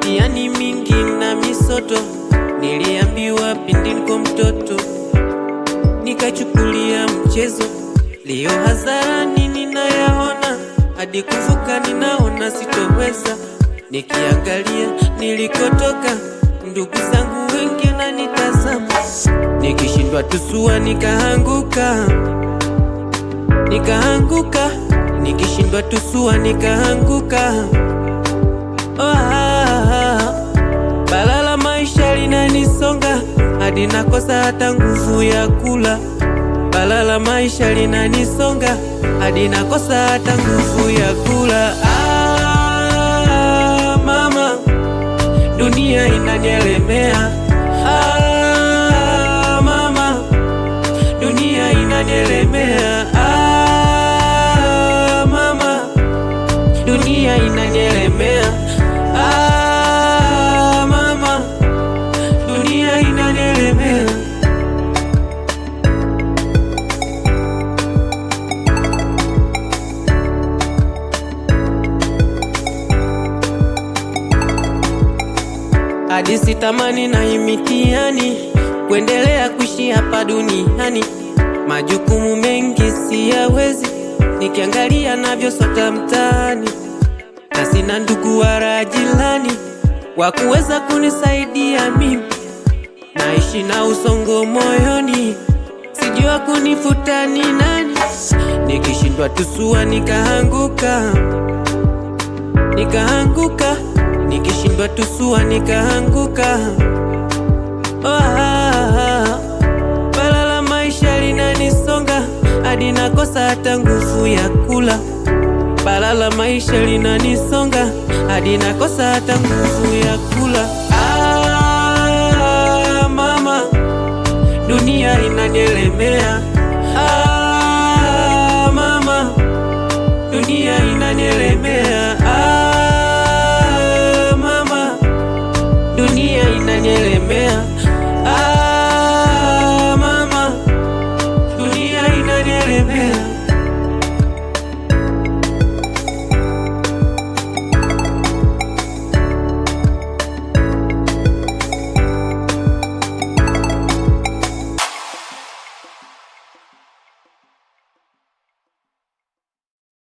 mitihani mingi na misoto, niliambiwa pindi niko mtoto, nikachukulia mchezo. Leo hadharani ninayaona, hadi kuvuka ninaona sitoweza. Nikiangalia nilikotoka, ndugu zangu wengi wananitazama. Nikishindwa tusua nikaanguka, nikishindwa tusua nikaanguka. Balala maisha linanisonga, hadi nakosa hata nguvu ya kula. Balala maisha linanisonga, hadi nakosa hata nguvu ya kula. Mama, dunia inanielemea. Mama, dunia inanielemea. Mama, dunia inanielemea. Mama, dunia inanielemea. Hadi sitamani na mitihani kuendelea kuishi hapa duniani. Majukumu mengi siyawezi, nikiangalia navyosota mtaani, na sina ndugu wala jirani wa kuweza kunisaidia mimi. Naishi na usongo moyoni, sijua kunifuta ni nani. Nikishindwa tusua nikaanguka, nikishindwa tusua nikaanguka. Balala maisha linanisonga, hadi nakosa hata nguvu ya kula. Balala maisha linanisonga, hadi nakosa hata nguvu ya kula. Mama, dunia inanielemea.